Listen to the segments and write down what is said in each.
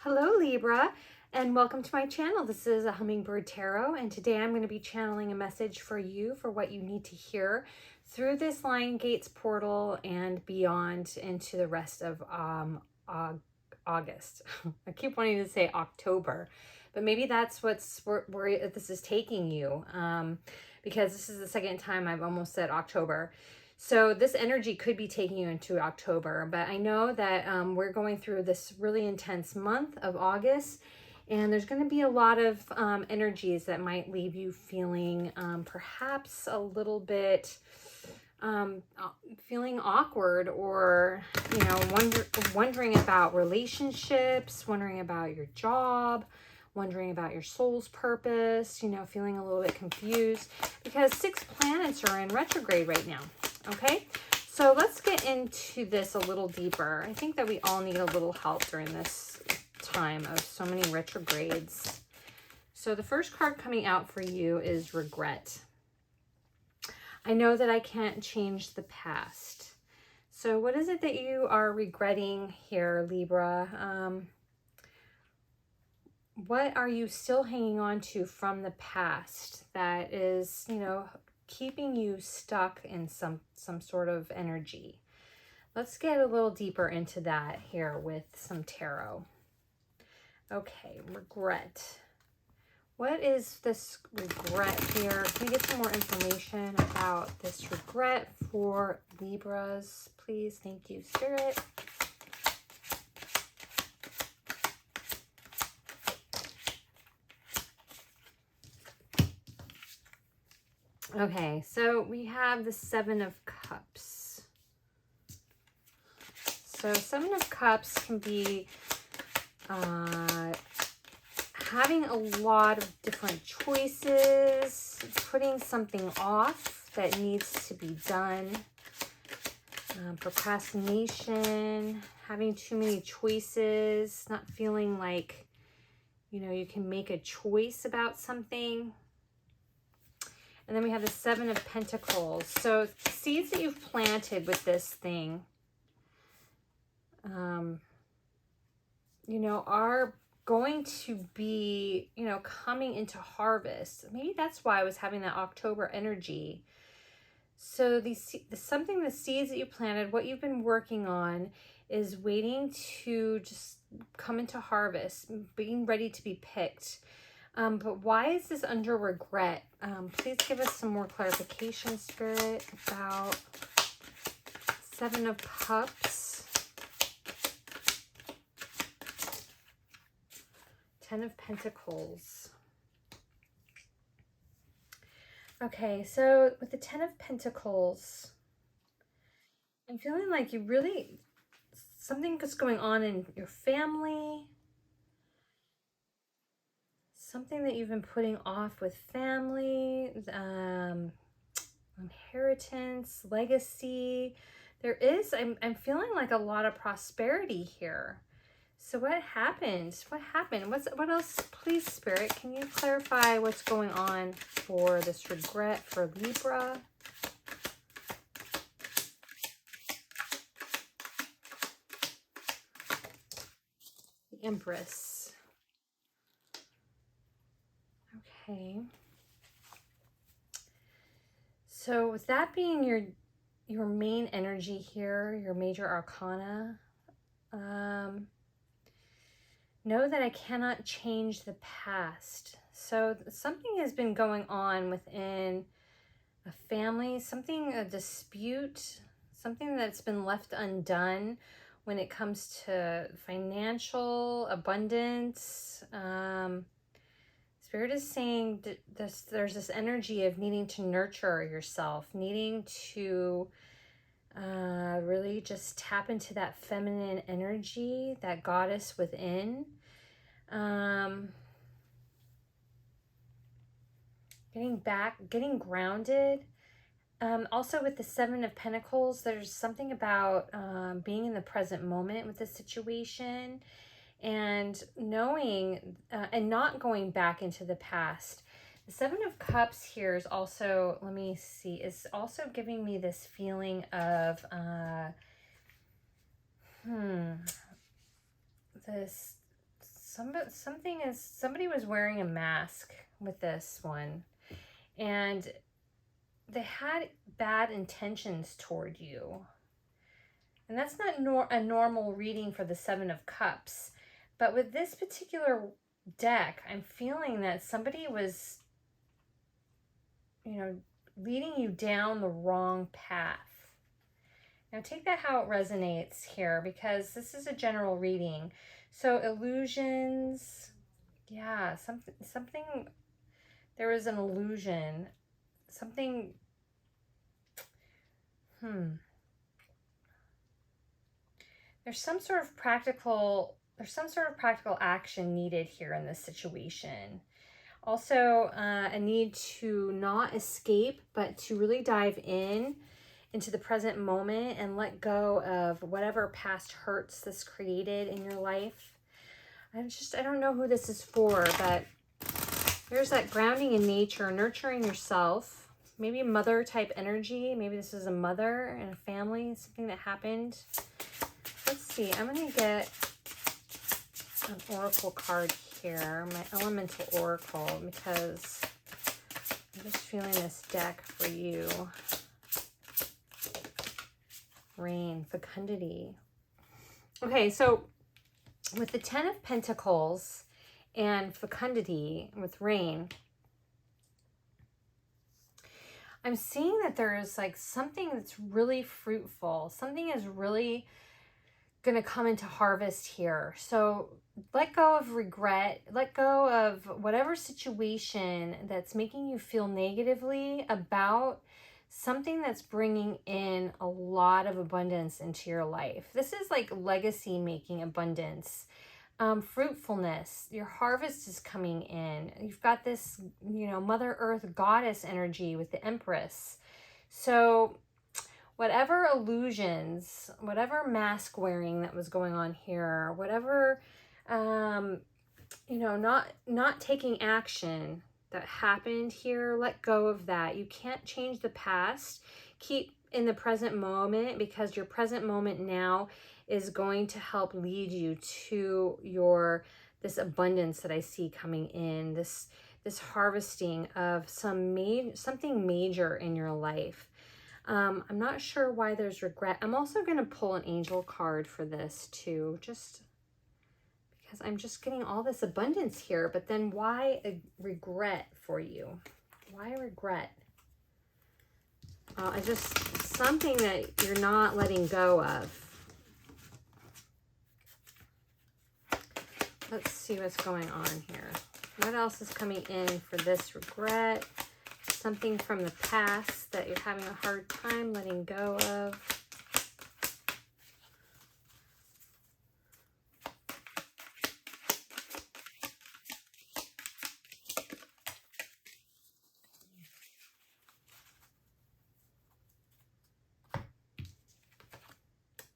Hello Libra, and welcome to my channel. This is a Hummingbird Tarot, and today I'm going to be channeling a message for you for what you need to hear through this Lion Gates portal and beyond into the rest of August. I keep wanting to say October, but maybe that's where this is taking you, because this is the second time I've almost said October. So this energy could be taking you into October, but I know that we're going through this really intense month of August, and there's going to be a lot of energies that might leave you feeling perhaps a little bit feeling awkward, or wondering about relationships, wondering about your job, wondering about your soul's purpose, feeling a little bit confused because 6 planets are in retrograde right now. Okay, so let's get into this a little deeper. I think that we all need a little help during this time of so many retrogrades. So the first card coming out for you is regret. I know that I can't change the past. So what is it that you are regretting here, Libra? What are you still hanging on to from the past that is, keeping you stuck in some sort of energy? Let's get a little deeper into that here with some tarot. Okay, regret. What is this regret here? Can we get some more information about this regret for Libras, please? Thank you, Spirit. Okay, so we have the 7 of Cups. So 7 of Cups can be having a lot of different choices, putting something off that needs to be done, procrastination, having too many choices, not feeling like, you can make a choice about something. And then we have the 7 of Pentacles. So seeds that you've planted with this thing, are going to be, coming into harvest. Maybe that's why I was having that October energy. So the seeds that you planted, what you've been working on, is waiting to just come into harvest, being ready to be picked. But why is this under regret? Please give us some more clarification, Spirit, about 7 of Cups, 10 of Pentacles. Okay, so with the 10 of Pentacles, I'm feeling like something is going on in your family, something that you've been putting off with family, inheritance, legacy. I'm feeling like a lot of prosperity here. So what happened? What happened? What else? Please, Spirit, can you clarify what's going on for this regret for Libra? The Empress. Okay. So with that being your main energy here, your major arcana, know that I cannot change the past. So something has been going on within a family, a dispute, something that's been left undone when it comes to financial abundance. Spirit is saying that there's this energy of needing to nurture yourself, needing to really just tap into that feminine energy, that goddess within. Getting grounded. Also with the 7 of Pentacles, there's something about being in the present moment with the situation, and knowing and not going back into the past. The 7 of Cups here is also, let me see, is also giving me this feeling of this somebody was wearing a mask with this one, and they had bad intentions toward you. And that's not a normal reading for the Seven of Cups. But with this particular deck, I'm feeling that somebody was, you know, leading you down the wrong path. Now take that how it resonates here, because this is a general reading. So illusions, yeah, something, there was an illusion, something, there's some sort of practical action needed here in this situation. Also, a need to not escape, but to really dive into the present moment and let go of whatever past hurts this created in your life. I don't know who this is for, but there's that grounding in nature, nurturing yourself, maybe mother type energy. Maybe this is a mother and a family, something that happened. Let's see, I'm going to get an oracle card here, my elemental oracle, because I'm just feeling this deck for you. Rain, fecundity. Okay, so with the Ten of Pentacles and fecundity with rain, I'm seeing that there's like something that's really fruitful. Something is really going to come into harvest here. So let go of regret. Let go of whatever situation that's making you feel negatively about something that's bringing in a lot of abundance into your life. This is like legacy making abundance. Fruitfulness, your harvest is coming in. You've got this, you know, Mother Earth goddess energy with the Empress. So whatever illusions, whatever mask wearing that was going on here, whatever, you know, not taking action that happened here, let go of that. You can't change the past. Keep in the present moment, because your present moment now is going to help lead you to this abundance that I see coming in, this harvesting of something major in your life. I'm not sure why there's regret. I'm also going to pull an angel card for this too, just because I'm just getting all this abundance here. But then why a regret for you? Why regret? Something that you're not letting go of. Let's see what's going on here. What else is coming in for this regret? Something from the past that you're having a hard time letting go of.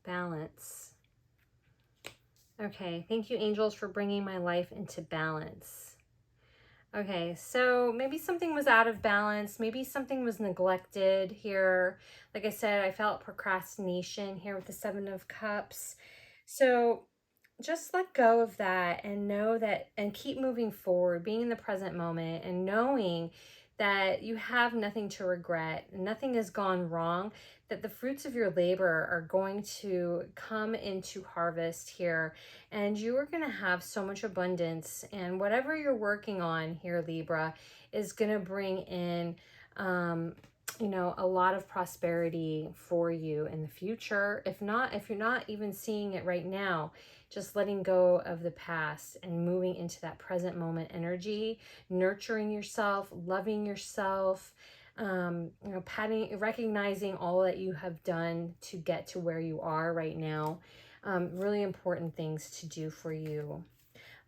Balance. Okay, thank you, angels, for bringing my life into balance. Okay, so maybe something was out of balance. Maybe something was neglected here. Like I said, I felt procrastination here with the Seven of Cups. So just let go of that and know that, and keep moving forward, being in the present moment and knowing that you have nothing to regret. Nothing has gone wrong, that the fruits of your labor are going to come into harvest here, and you are going to have so much abundance. And whatever you're working on here, Libra, is going to bring in, you know, a lot of prosperity for you in the future. If you're not even seeing it right now, just letting go of the past and moving into that present moment energy, nurturing yourself, loving yourself, you know, recognizing all that you have done to get to where you are right now. Really important things to do for you.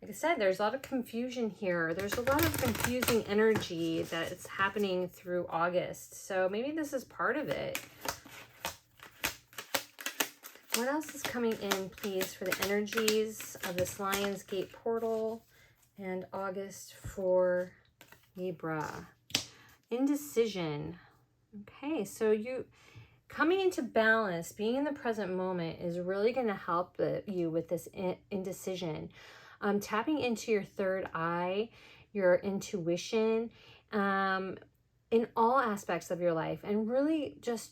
Like I said, there's a lot of confusion here. There's a lot of confusing energy that is happening through August. So maybe this is part of it. What else is coming in, please, for the energies of this Lion's Gate portal and August for Libra? Indecision. Okay, so you coming into balance, being in the present moment is really going to help you with this indecision. tapping into your third eye, your intuition, in all aspects of your life, and really just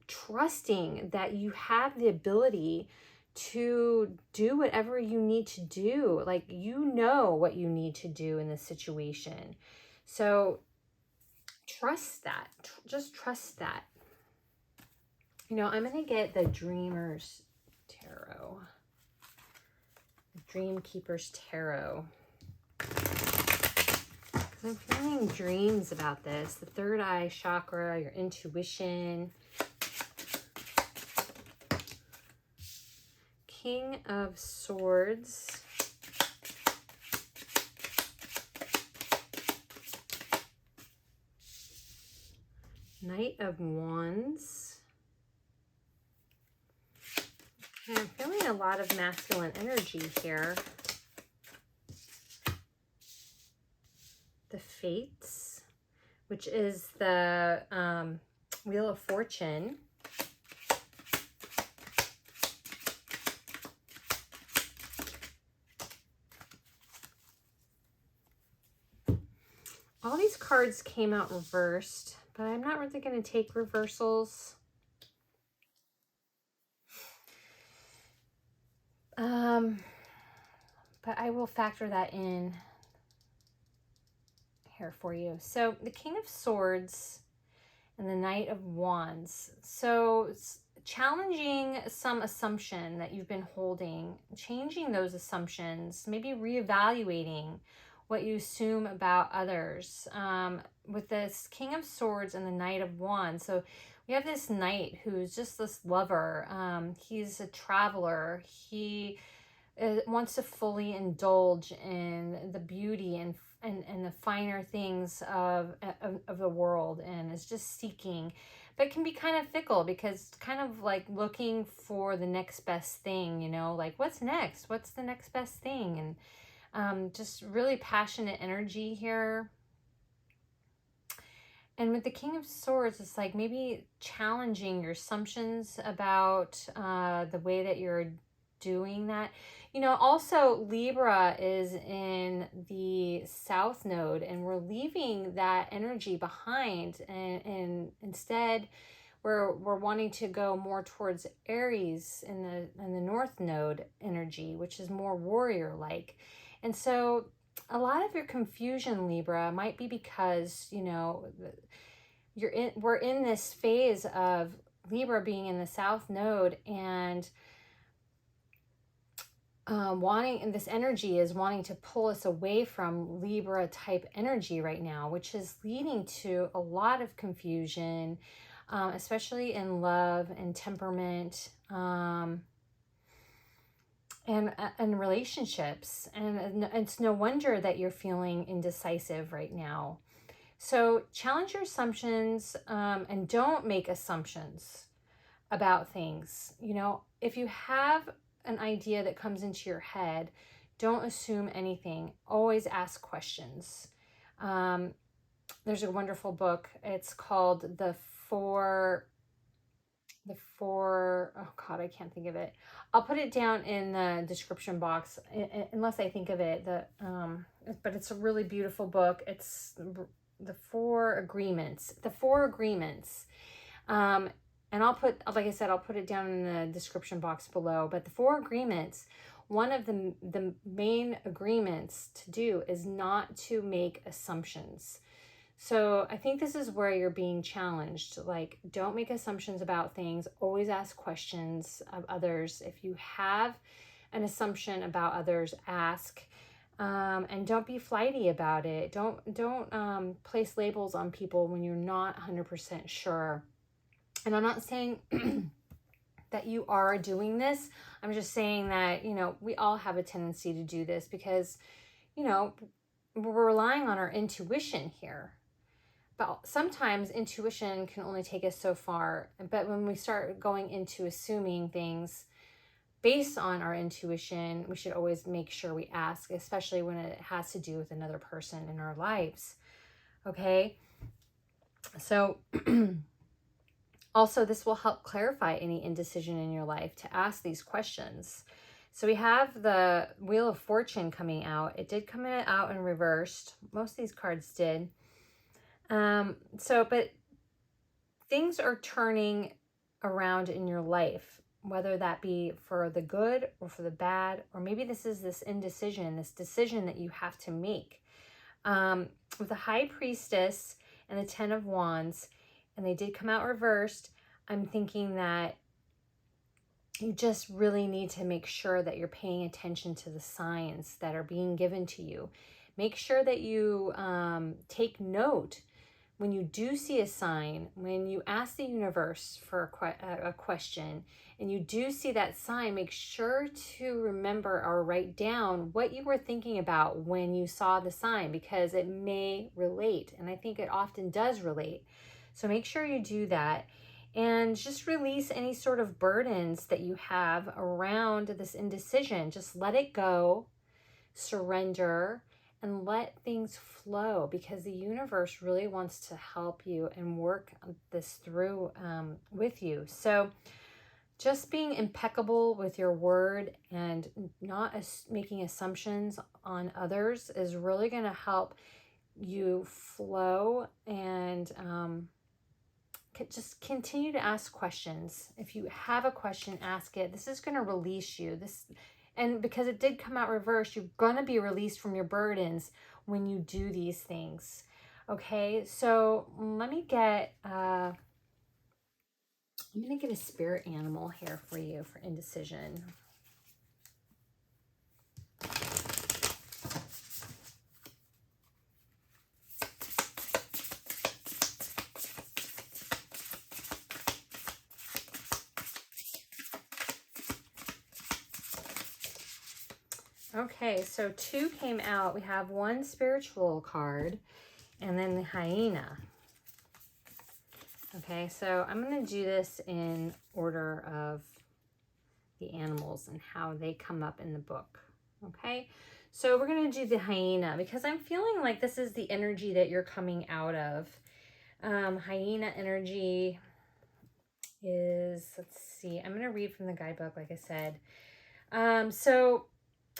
trusting that you have the ability to do whatever you need to do. Like, you know what you need to do in this situation. So trust that. Just trust that. You know, I'm going to get the Dreamers Tarot. Dream Keepers Tarot. I'm feeling dreams about this. The third eye chakra, your intuition. King of Swords. Knight of Wands. Okay, I'm feeling a lot of masculine energy here. The Fates, which is the Wheel of Fortune. All these cards came out reversed, but I'm not really going to take reversals. But I will factor that in here for you. So the King of Swords and the Knight of Wands. So it's challenging some assumption that you've been holding, changing those assumptions, maybe reevaluating what you assume about others. With this King of Swords and the Knight of Wands. So we have this knight who's just this lover. He's a traveler. He wants to fully indulge in the beauty and the finer things of the world, and is just seeking, but can be kind of fickle because kind of like looking for the next best thing, you know, like what's next? What's the next best thing? And just really passionate energy here. And with the King of Swords, it's like maybe challenging your assumptions about the way that you're doing that. You know, also Libra is in the South Node, and we're leaving that energy behind, and instead we're wanting to go more towards Aries in the North Node energy, which is more warrior like. And so a lot of your confusion, Libra, might be because, you know, we're in this phase of Libra being in the South Node, and and this energy is wanting to pull us away from Libra type energy right now, which is leading to a lot of confusion, especially in love and temperament, and relationships. And it's no wonder that you're feeling indecisive right now. So challenge your assumptions, and don't make assumptions about things. You know, if you have an idea that comes into your head, don't assume anything. Always ask questions. There's a wonderful book. It's called the four, oh God, I can't think of it. I'll put it down in the description box, unless I think of it. But it's a really beautiful book. It's the Four Agreements. And I'll put, like I said, I'll put it down in the description box below. But the Four Agreements, one of the main agreements to do is not to make assumptions. So I think this is where you're being challenged. Like, don't make assumptions about things. Always ask questions of others. If you have an assumption about others, ask. And don't be flighty about it. Don't place labels on people when you're not 100% sure. And I'm not saying that you are doing this. I'm just saying that, you know, we all have a tendency to do this because, you know, we're relying on our intuition here. But sometimes intuition can only take us so far. But when we start going into assuming things based on our intuition, we should always make sure we ask, especially when it has to do with another person in our lives. Okay? So also, this will help clarify any indecision in your life, to ask these questions. So we have the Wheel of Fortune coming out. It did come out in reversed. Most of these cards did. But things are turning around in your life, whether that be for the good or for the bad, or maybe this is this indecision, this decision that you have to make. With the High Priestess and the Ten of Wands, and they did come out reversed, I'm thinking that you just really need to make sure that you're paying attention to the signs that are being given to you. Make sure that you take note when you do see a sign, when you ask the universe for a question, and you do see that sign, make sure to remember or write down what you were thinking about when you saw the sign, because it may relate, and I think it often does relate. So make sure you do that. And just release any sort of burdens that you have around this indecision. Just let it go, surrender, and let things flow, because the universe really wants to help you and work this through with you. So just being impeccable with your word and not making assumptions on others is really going to help you flow, and just continue to ask questions. If you have a question, ask it. This is going to release you. And because it did come out reversed, you're going to be released from your burdens when you do these things. Okay, so let me get, I'm going to get a spirit animal here for you for indecision. Okay, so 2 came out. We have 1 spiritual card and then the hyena. Okay, so I'm going to do this in order of the animals and how they come up in the book. Okay, so we're going to do the hyena because I'm feeling like this is the energy that you're coming out of. Hyena energy is, let's see, I'm going to read from the guidebook, like I said. So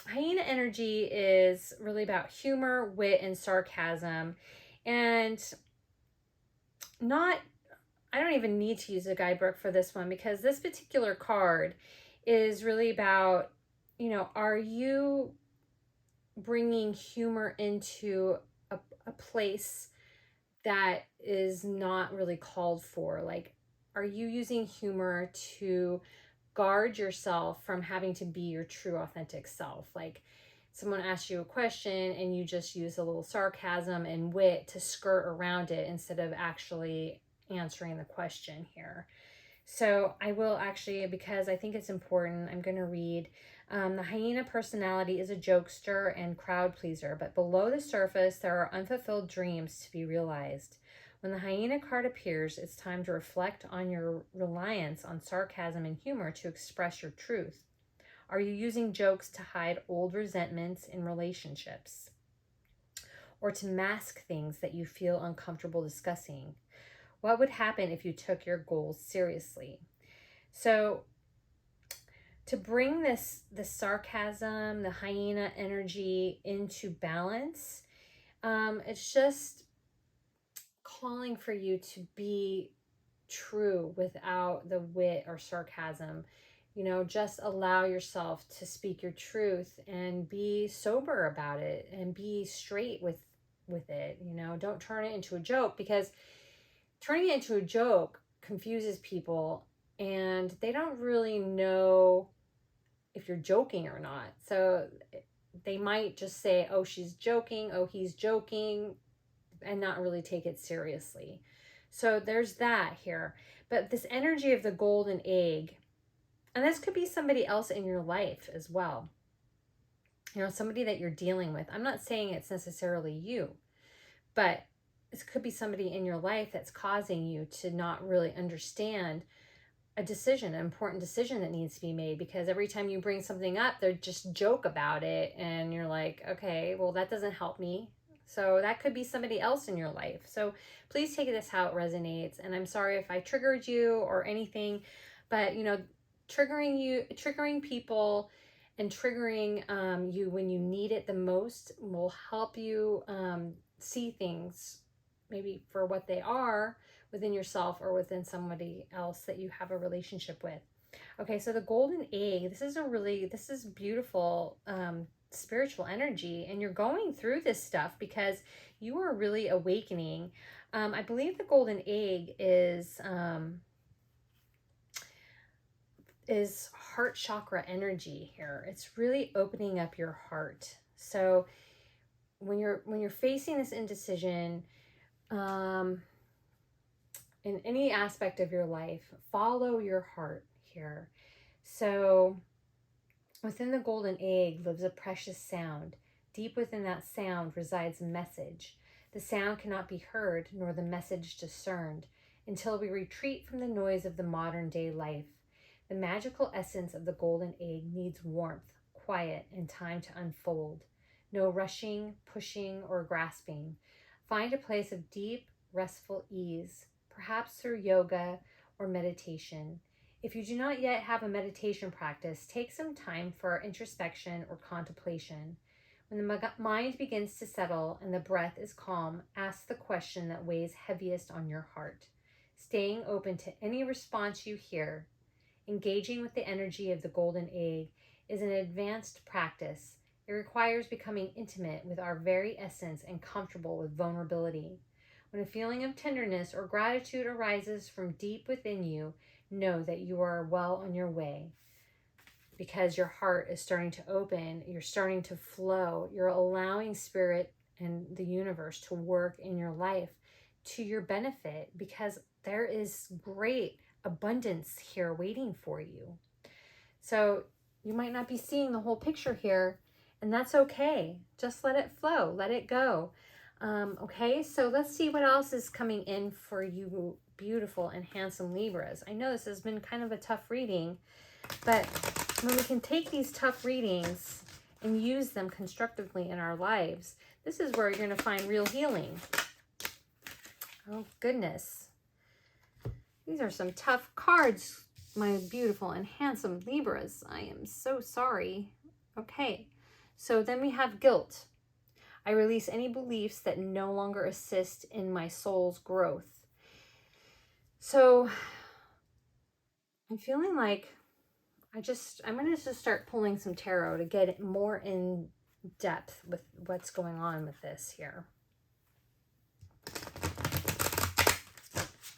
hyena energy is really about humor, wit, and sarcasm. And I don't even need to use a guidebook for this one, because this particular card is really about, are you bringing humor into a place that is not really called for? Like, are you using humor to guard yourself from having to be your true authentic self? Like, someone asks you a question and you just use a little sarcasm and wit to skirt around it instead of actually answering the question here. So I will actually, because I think it's important, I'm going to read. The hyena personality is a jokester and crowd pleaser, but below the surface there are unfulfilled dreams to be realized. When the hyena card appears, it's time to reflect on your reliance on sarcasm and humor to express your truth. Are you using jokes to hide old resentments in relationships, or to mask things that you feel uncomfortable discussing? What would happen if you took your goals seriously? So to bring this sarcasm, the hyena energy into balance, it's just calling for you to be true without the wit or sarcasm. Just allow yourself to speak your truth and be sober about it and be straight with it. Don't turn it into a joke, because turning it into a joke confuses people and they don't really know if you're joking or not. So they might just say, oh, she's joking, oh, he's joking, and not really take it seriously. So there's that here. But this energy of the golden egg, and this could be somebody else in your life as well. Somebody that you're dealing with. I'm not saying it's necessarily you, but this could be somebody in your life that's causing you to not really understand a decision, an important decision that needs to be made, because every time you bring something up, they just joke about it. And you're like, okay, well, that doesn't help me. So that could be somebody else in your life. So please take this how it resonates. And I'm sorry if I triggered you or anything, but triggering people and triggering you when you need it the most will help you see things maybe for what they are within yourself or within somebody else that you have a relationship with. Okay, so the golden egg, this is beautiful spiritual energy, and you're going through this stuff because you are really awakening. I believe the golden egg is heart chakra energy here. It's really opening up your heart. So when you're facing this indecision, in any aspect of your life, follow your heart here. So within the golden egg lives a precious sound. Deep within that sound resides a message. The sound cannot be heard, nor the message discerned, until we retreat from the noise of the modern day life. The magical essence of the golden egg needs warmth, quiet, and time to unfold. No rushing, pushing, or grasping. Find a place of deep, restful ease, perhaps through yoga or meditation. If you do not yet have a meditation practice, take some time for introspection or contemplation. When the mind begins to settle and the breath is calm, ask the question that weighs heaviest on your heart. Staying open to any response you hear, engaging with the energy of the golden egg, is an advanced practice. It requires becoming intimate with our very essence and comfortable with vulnerability. When a feeling of tenderness or gratitude arises from deep within you, know that you are well on your way, because your heart is starting to open, you're starting to flow, you're allowing spirit and the universe to work in your life to your benefit, because there is great abundance here waiting for you. So you might not be seeing the whole picture here, and that's okay. Just let it flow, let it go. Okay, so let's see what else is coming in for you beautiful and handsome Libras. I know this has been kind of a tough reading, but when we can take these tough readings and use them constructively in our lives, this is where you're going to find real healing. Oh, goodness. These are some tough cards, my beautiful and handsome Libras. I am so sorry. Okay, so then we have guilt. I release any beliefs that no longer assist in my soul's growth. So I'm feeling like I'm going to just start pulling some tarot to get more in depth with what's going on with this here.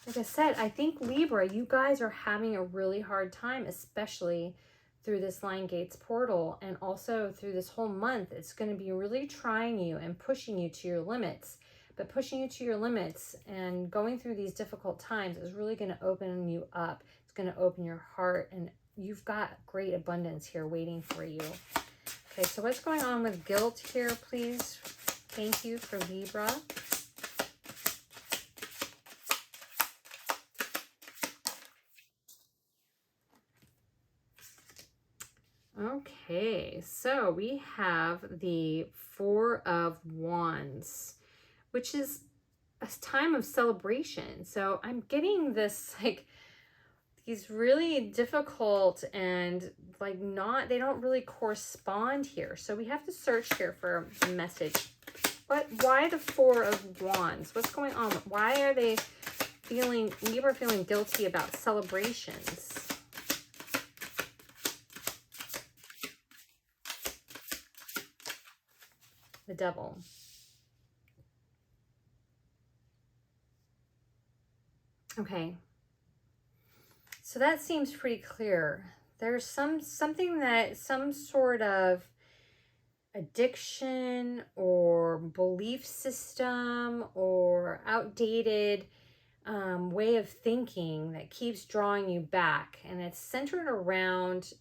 Like I said, I think Libra, you guys are having a really hard time, especially through this Lion Gates portal, and also through this whole month. It's going to be really trying you and pushing you to your limits. But pushing you to your limits and going through these difficult times is really going to open you up. It's going to open your heart, and you've got great abundance here waiting for you. Okay, so what's going on with guilt here, please? Thank you for Libra. Okay, so we have the Four of Wands, which is a time of celebration. So I'm getting this, like, these really difficult and like they don't really correspond here. So we have to search here for a message. Why the Four of Wands? What's going on? Why are they Libra feeling guilty about celebrations? The Devil. Okay. So that seems pretty clear. There's some sort of addiction or belief system or outdated way of thinking that keeps drawing you back, and it's centered around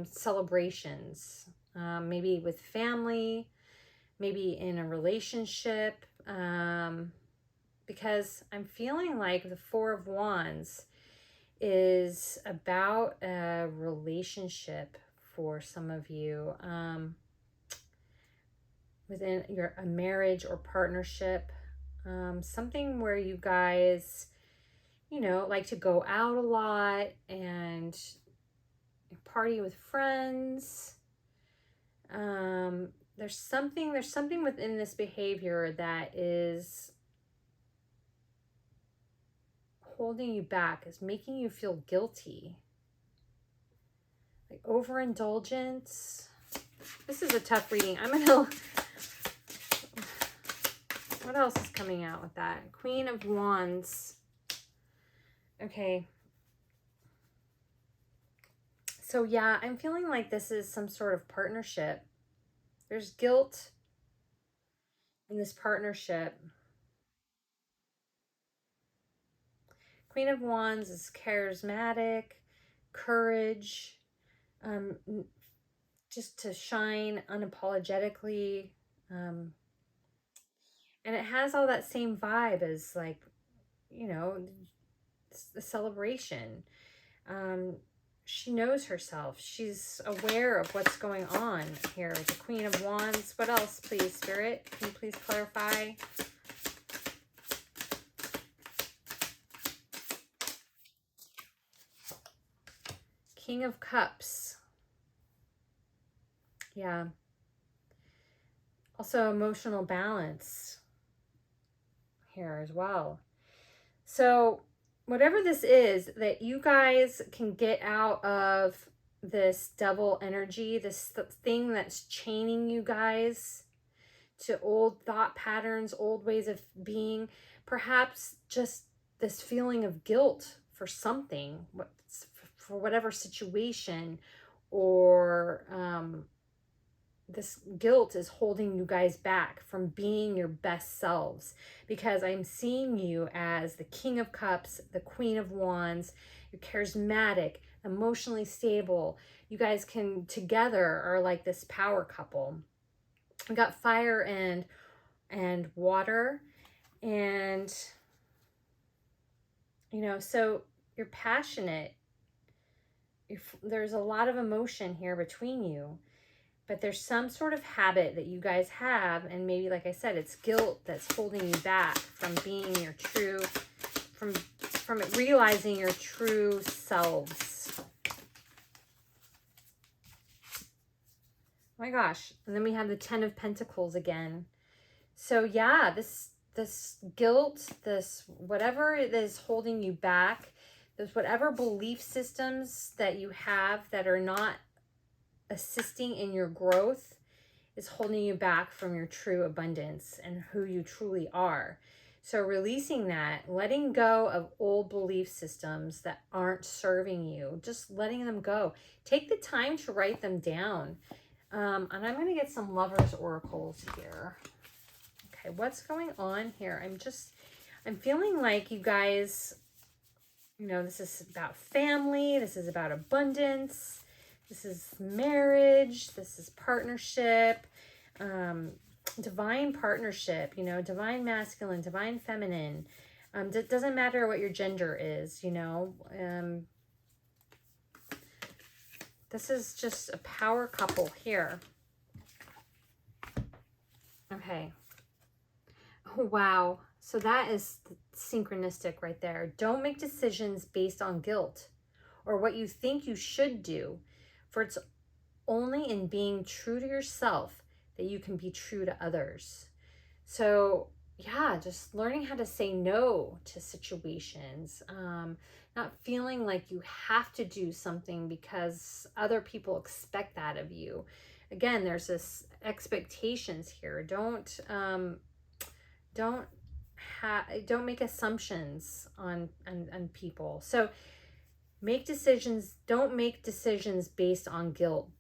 celebrations, maybe with family, maybe in a relationship, because I'm feeling like the Four of Wands is about a relationship for some of you, within a marriage or partnership, something where you guys, like to go out a lot and party with friends, There's something within this behavior that is holding you back, is making you feel guilty. Like overindulgence. This is a tough reading. I'm gonna, what else is coming out with that? Queen of Wands. Okay. So yeah, I'm feeling like this is some sort of partnership. There's guilt in this partnership. Queen of Wands is charismatic, courage, just to shine unapologetically. And it has all that same vibe as, like, you know, the celebration. She knows herself. She's aware of what's going on here. The Queen of Wands. What else, please, Spirit? Can you please clarify? King of Cups. Yeah. Also emotional balance here as well. So whatever this is that you guys can get out of this devil energy, this thing that's chaining you guys to old thought patterns, old ways of being, perhaps just this feeling of guilt for something, for whatever situation, or this guilt is holding you guys back from being your best selves, because I'm seeing you as the King of Cups, the Queen of Wands. You're charismatic, emotionally stable. You guys can together are like this power couple. We got fire and water, and you know, so you're passionate. There's a lot of emotion here between you. But there's some sort of habit that you guys have, and maybe, like I said, it's guilt that's holding you back from being your true, from realizing your true selves. Oh my gosh. And then we have the 10 of Pentacles again. So yeah, this guilt, this whatever it is holding you back, there's whatever belief systems that you have that are not assisting in your growth is holding you back from your true abundance and who you truly are. So releasing that, letting go of old belief systems that aren't serving you, just letting them go. Take the time to write them down. And I'm going to get some Lovers oracles here. Okay, what's going on here? I'm feeling like you guys, you know, this is about family. This is about abundance. This is marriage. This is partnership, divine partnership, you know, divine masculine, divine feminine. It doesn't matter what your gender is, you know. This is just a power couple here. Okay. Oh, wow. So that is synchronistic right there. Don't make decisions based on guilt or what you think you should do. For it's only in being true to yourself that you can be true to others. So yeah, just learning how to say no to situations, not feeling like you have to do something because other people expect that of you. Again, there's this expectations here. Don't make assumptions on people. So make decisions. Don't make decisions based on guilt.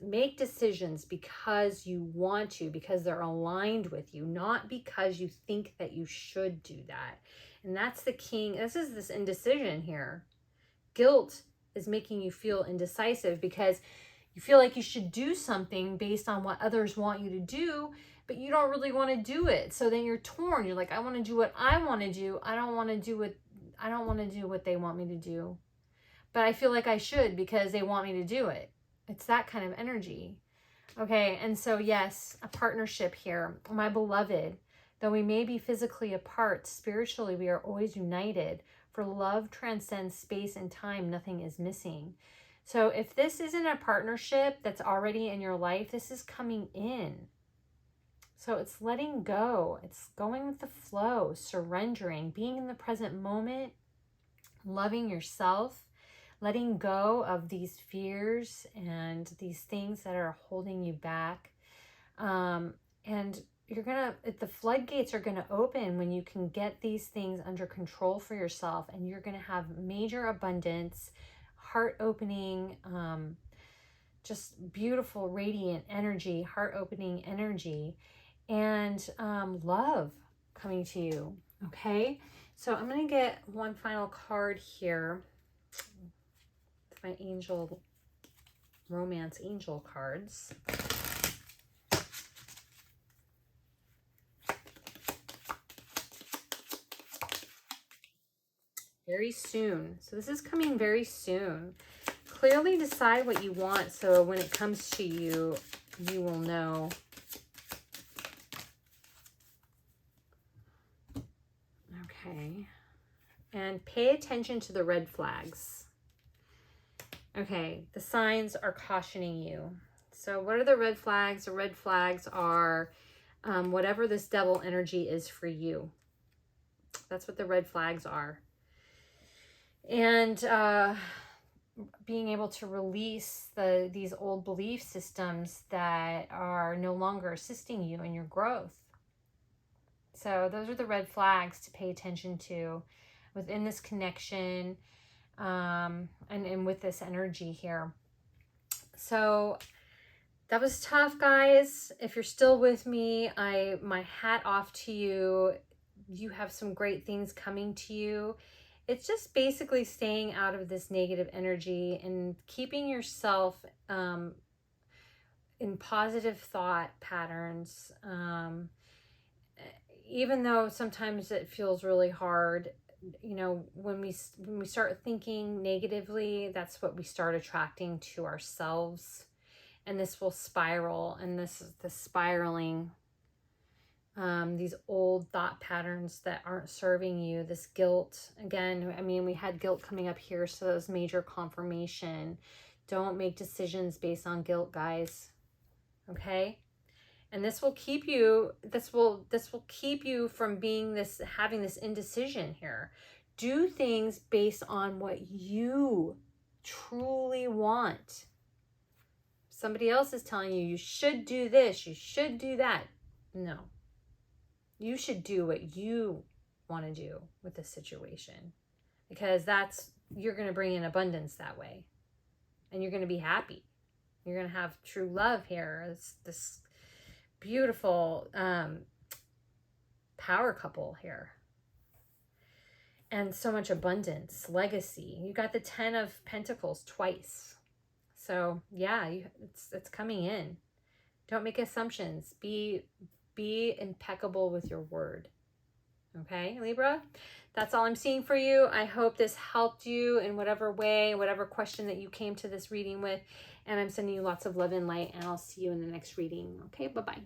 Make decisions because you want to, because they're aligned with you, not because you think that you should do that. And that's the king. This is this indecision here. Guilt is making you feel indecisive because you feel like you should do something based on what others want you to do, but you don't really want to do it. So then you're torn. You're like, I want to do what I want to do. I don't want to do what they want me to do, but I feel like I should because they want me to do it. It's that kind of energy. Okay, and so yes, a partnership here. My beloved, though we may be physically apart, spiritually we are always united. For love transcends space and time, nothing is missing. So if this isn't a partnership that's already in your life, this is coming in. So it's letting go. It's going with the flow, surrendering, being in the present moment, loving yourself, letting go of these fears and these things that are holding you back. And the floodgates are gonna open when you can get these things under control for yourself, and you're gonna have major abundance, heart opening, just beautiful, radiant energy, heart opening energy, and love coming to you. Okay, so I'm gonna get one final card here. My angel, romance angel cards. Very soon. So this is coming very soon. Clearly decide what you want, so when it comes to you, you will know. Okay. And pay attention to the red flags. Okay, the signs are cautioning you. So what are the red flags? The red flags are whatever this devil energy is for you. That's what the red flags are. And being able to release these old belief systems that are no longer assisting you in your growth. So those are the red flags to pay attention to within this connection, and with this energy here. So that was tough, guys. If you're still with me, my hat off to you. You have some great things coming to you. It's just basically staying out of this negative energy and keeping yourself in positive thought patterns. Even though sometimes it feels really hard, you know, when we start thinking negatively, that's what we start attracting to ourselves, and this will spiral. And this is the spiraling. These old thought patterns that aren't serving you, this guilt. Again, I mean, we had guilt coming up here, so that was major confirmation. Don't make decisions based on guilt, guys. Okay? And this will keep you, this will keep you from having this indecision here. Do things based on what you truly want. Somebody else is telling you, you should do this, you should do that. No. You should do what you want to do with this situation, because you're going to bring in abundance that way, and you're going to be happy. You're going to have true love here. It's this beautiful power couple here, and so much abundance, legacy. You got the 10 of Pentacles twice. So yeah, it's coming in. Don't make assumptions. Be impeccable with your word. Okay, Libra? That's all I'm seeing for you. I hope this helped you in whatever way, whatever question that you came to this reading with. And I'm sending you lots of love and light, and I'll see you in the next reading. Okay, bye-bye.